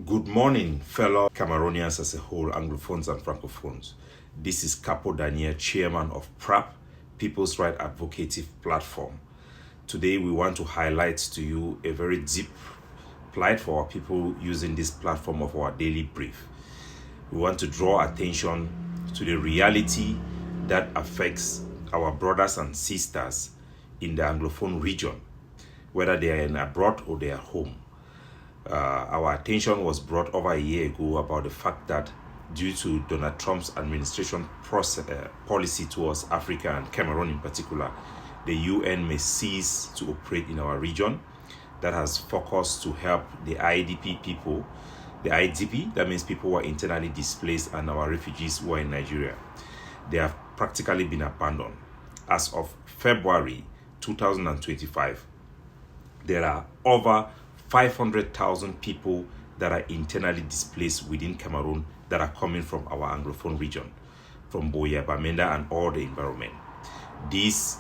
Good morning, fellow Cameroonians as a whole, Anglophones and Francophones. This is Capo Daniel, chairman of PRAP, People's Right Advocative Platform. Today, we want to highlight to you a very deep plight for our people using this platform of our daily brief. We want to draw attention to the reality that affects our brothers and sisters in the Anglophone region, whether they are in abroad or they are home. Our attention was brought over a year ago about the fact that due to Donald Trump's administration policy towards Africa and Cameroon in particular, the UN may cease to operate in our region. That has focused to help the IDP people. The IDP, that means people who are internally displaced, and our refugees who are in Nigeria. They have practically been abandoned. As of February 2025, there are over 500,000 people that are internally displaced within Cameroon that are coming from our Anglophone region, from Boya, Bamenda, and all the environment. These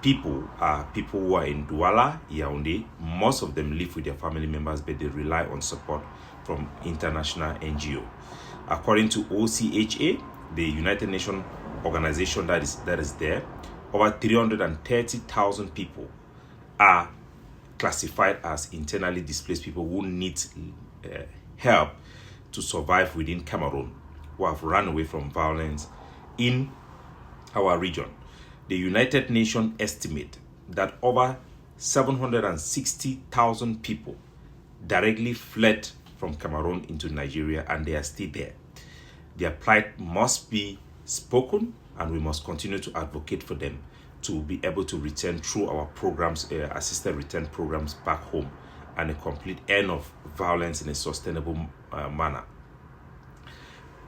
people are people who are in Douala, Yaoundé. Most of them live with their family members, but they rely on support from international NGO. According to OCHA, the United Nations organization that is there, over 330,000 people are classified as internally displaced people who need help to survive within Cameroon, who have run away from violence in our region. The United Nations estimate that over 760,000 people directly fled from Cameroon into Nigeria, and they are still there. Their plight must be spoken, and we must continue to advocate for them to be able to return through our programs, assisted return programs back home, and a complete end of violence in a sustainable manner.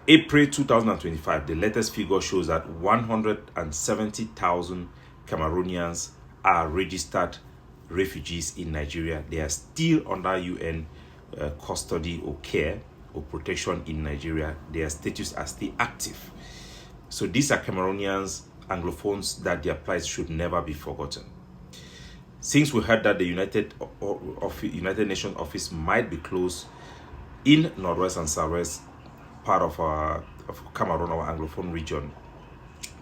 April 2025, the latest figure shows that 170,000 Cameroonians are registered refugees in Nigeria. They are still under UN custody or care or protection in Nigeria. Their status are still active. So these are Cameroonians, Anglophones, that their plight should never be forgotten. Since we heard that the United Nations office might be closed in Northwest and Southwest part of Cameroon, our Anglophone region,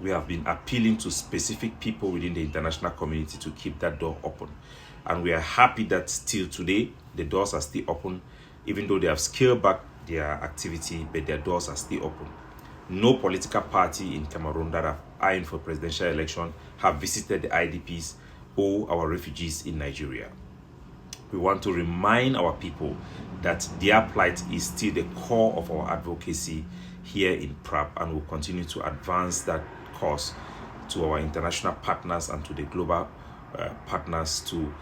we have been appealing to specific people within the international community to keep that door open. And we are happy that still today, the doors are still open, even though they have scaled back their activity, but their doors are still open. No political party in Cameroon that are eyeing for presidential election have visited the IDPs or our refugees in Nigeria. We want to remind our people that their plight is still the core of our advocacy here in PRAP, and will continue to advance that cause to our international partners and to the global partners to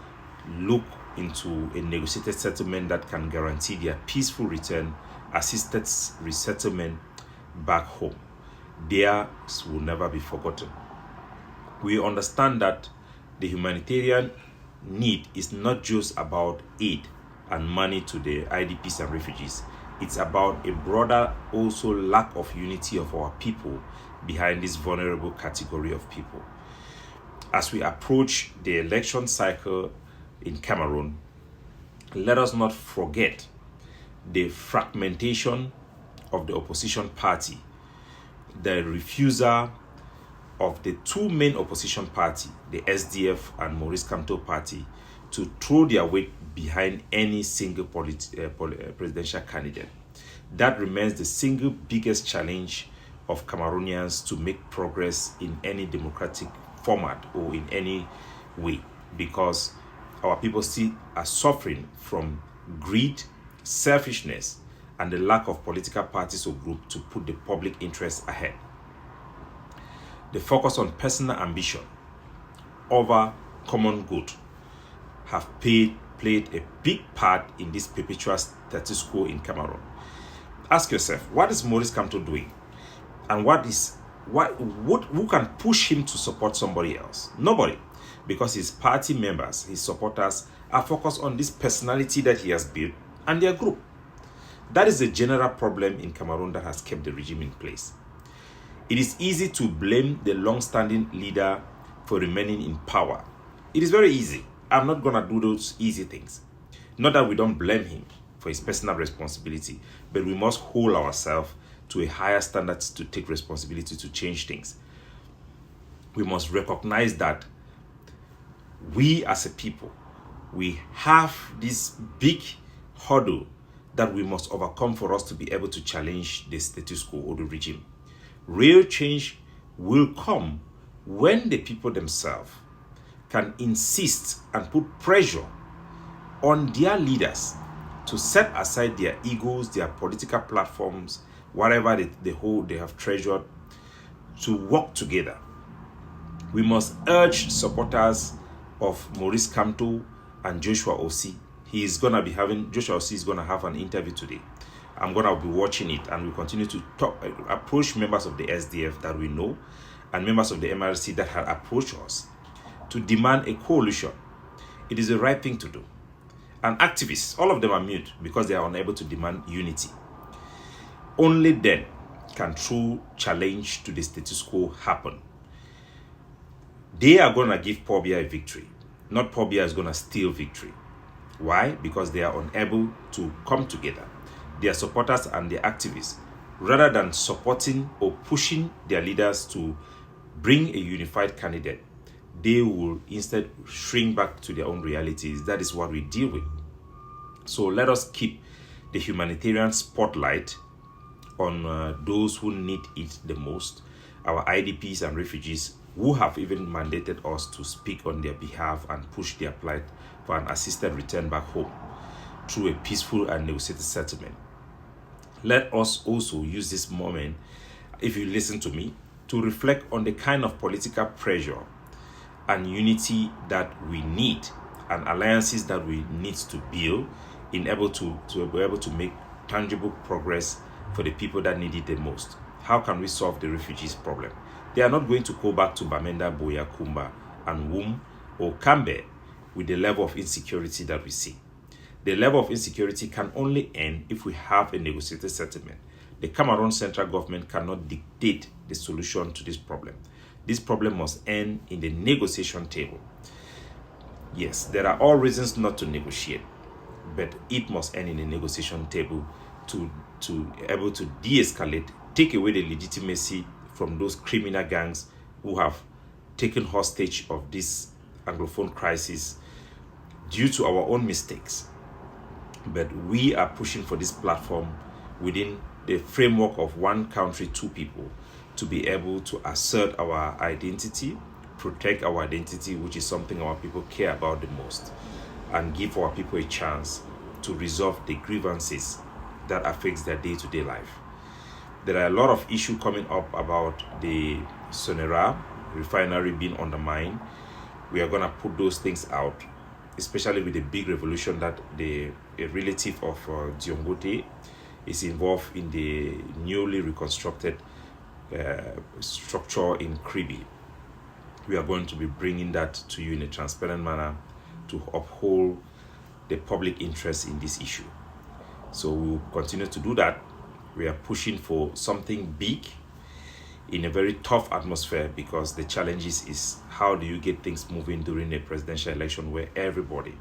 look into a negotiated settlement that can guarantee their peaceful return, assisted resettlement back home. Theirs will never be forgotten. We understand that the humanitarian need is not just about aid and money to the IDPs and refugees. It's about a broader also lack of unity of our people behind this vulnerable category of people. As we approach the election cycle in Cameroon, let us not forget the fragmentation of the opposition party, the refusal of the two main opposition party, the SDF and Maurice Kamto party, to throw their weight behind any single presidential candidate. That remains the single biggest challenge of Cameroonians to make progress in any democratic format or in any way, because our people still are suffering from greed, selfishness, and the lack of political parties or groups to put the public interest ahead. The focus on personal ambition over common good have played a big part in this perpetual status quo in Cameroon. Ask yourself, what is Maurice Kamto doing? And who can push him to support somebody else? Nobody. Because his party members, his supporters, are focused on this personality that he has built and their group. That is the general problem in Cameroon that has kept the regime in place. It is easy to blame the long-standing leader for remaining in power. It is very easy. I'm not going to do those easy things. Not that we don't blame him. for his personal responsibility, but we must hold ourselves to a higher standard to take responsibility to change things. We must recognize that we as a people, we have this big hurdle that we must overcome for us to be able to challenge the status quo or the regime. Real change will come when the people themselves can insist and put pressure on their leaders to set aside their egos, their political platforms, whatever they have treasured, to work together. We must urge supporters of Maurice Kamto and Joshua Osei. Joshua Osei is going to have an interview today. I'm going to be watching it, and we continue to approach members of the SDF that we know and members of the MRC that have approached us to demand a coalition. It is the right thing to do. And activists, all of them are mute because they are unable to demand unity. Only then can true challenge to the status quo happen. They are going to give Paul Biya a victory. Not Paul Biya is going to steal victory. Why? Because they are unable to come together. Their supporters and their activists, rather than supporting or pushing their leaders to bring a unified candidate, they will instead shrink back to their own realities. That is what we deal with. So let us keep the humanitarian spotlight on those who need it the most, our IDPs and refugees, who have even mandated us to speak on their behalf and push their plight for an assisted return back home through a peaceful and negotiated settlement. Let us also use this moment, if you listen to me, to reflect on the kind of political pressure and unity that we need and alliances that we need to build in able to be able to make tangible progress for the people that need it the most. How can we solve the refugees problem? They are not going to go back to Bamenda, Boya, Kumba, and Wum or Kambe with the level of insecurity that we see. The level of insecurity can only end if we have a negotiated settlement. The Cameroon central government cannot dictate the solution to this problem. This problem must end in the negotiation table. Yes, there are all reasons not to negotiate, but it must end in the negotiation table to able to de-escalate, take away the legitimacy from those criminal gangs who have taken hostage of this Anglophone crisis due to our own mistakes. But we are pushing for this platform within the framework of one country, two people, to be able to assert our identity, protect our identity, which is something our people care about the most, and give our people a chance to resolve the grievances that affects their day-to-day life. There are a lot of issues coming up about the Sonera refinery being undermined. We are going to put those things out, especially with the big revolution that a relative of Diongote is involved in the newly reconstructed structure in Kribi. We are going to be bringing that to you in a transparent manner to uphold the public interest in this issue. So we will continue to do that. We are pushing for something big in a very tough atmosphere, because the challenges is how do you get things moving during a presidential election where everybody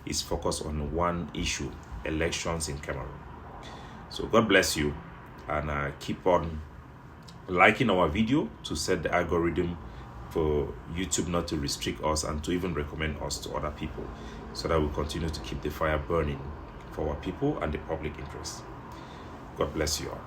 is focused on one issue, elections in Cameroon. So God bless you, and keep on liking our video to set the algorithm for YouTube not to restrict us and to even recommend us to other people, so that we continue to keep the fire burning for our people and the public interest. God bless you all.